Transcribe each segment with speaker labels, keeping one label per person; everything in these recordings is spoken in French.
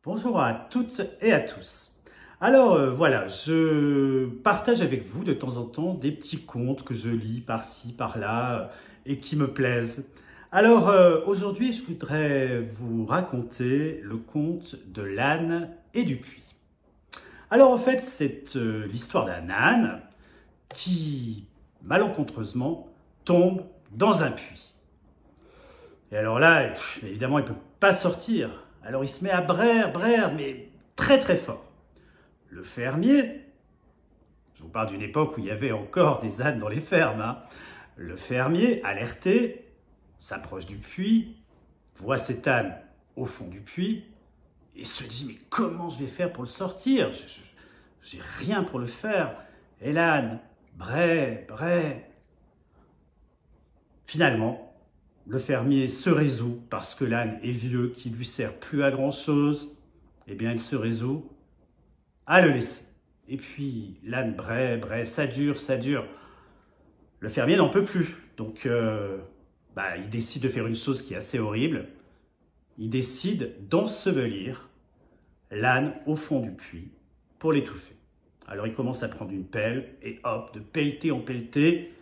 Speaker 1: Bonjour à toutes et à tous. Alors voilà, je partage avec vous de temps en temps des petits contes que je lis par-ci, par-là et qui me plaisent. Alors aujourd'hui, je voudrais vous raconter le conte de l'âne et du puits. Alors en fait, c'est l'histoire d'un âne qui, malencontreusement, tombe dans un puits. Et alors là, évidemment, il ne peut pas sortir. Alors il se met à braire, mais très très fort. Le fermier, je vous parle d'une époque où il y avait encore des ânes dans les fermes, hein. Le fermier, alerté, s'approche du puits, voit cet âne au fond du puits et se dit « Mais comment je vais faire pour le sortir? J'ai rien pour le faire. » Et l'âne, braie. Finalement, le fermier se résout, parce que l'âne est vieux, qui ne lui sert plus à grand-chose, eh bien il se résout à le laisser. Et puis l'âne braie, ça dure. Le fermier n'en peut plus, donc il décide de faire une chose qui est assez horrible. Il décide d'ensevelir l'âne au fond du puits pour l'étouffer. Alors il commence à prendre une pelle et hop, de pelleter en pelleter,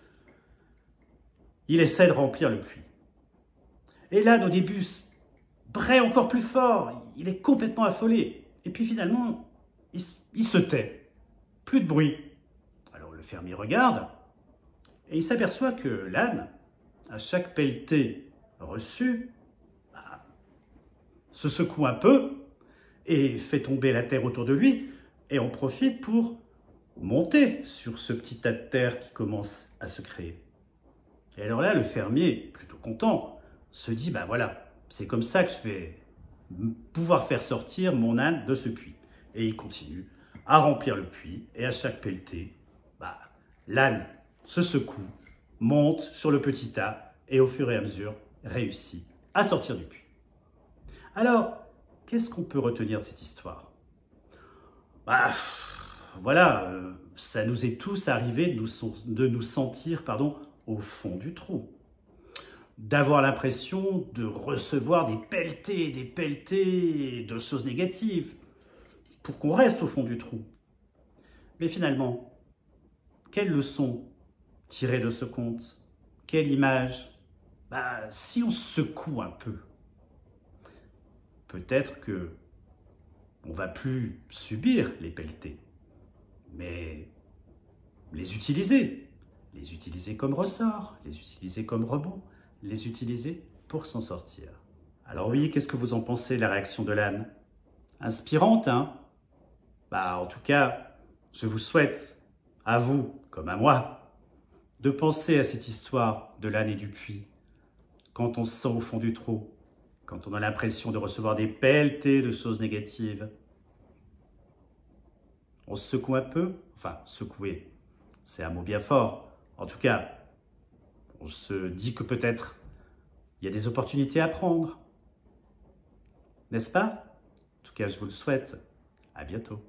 Speaker 1: il essaie de remplir le puits. Et l'âne, au début, braie encore plus fort, il est complètement affolé. Et puis finalement, il se tait, plus de bruit. Alors le fermier regarde, et il s'aperçoit que l'âne, à chaque pelletée reçue, se secoue un peu, et fait tomber la terre autour de lui, et en profite pour monter sur ce petit tas de terre qui commence à se créer. Et alors là, le fermier, plutôt content, se dit, voilà, c'est comme ça que je vais pouvoir faire sortir mon âne de ce puits. Et il continue à remplir le puits, et à chaque pelletée, l'âne se secoue, monte sur le petit tas, et au fur et à mesure, réussit à sortir du puits. Alors, qu'est-ce qu'on peut retenir de cette histoire? Voilà, ça nous est tous arrivé de nous sentir au fond du trou. D'avoir l'impression de recevoir des pelletées de choses négatives pour qu'on reste au fond du trou. Mais finalement, quelle leçon tirer de ce conte? Quelle image? Si on secoue un peu, peut-être que on va plus subir les pelletées, mais les utiliser comme ressort, les utiliser comme rebond, les utiliser pour s'en sortir. Alors oui, qu'est-ce que vous en pensez, la réaction de l'âne? Inspirante, hein? En tout cas, je vous souhaite, à vous comme à moi, de penser à cette histoire de l'âne et du puits, quand on se sent au fond du trou, quand on a l'impression de recevoir des pelletées de choses négatives. On se secoue un peu, enfin, secouer, c'est un mot bien fort. En tout cas, on se dit que peut-être il y a des opportunités à prendre. N'est-ce pas? En tout cas, je vous le souhaite. À bientôt.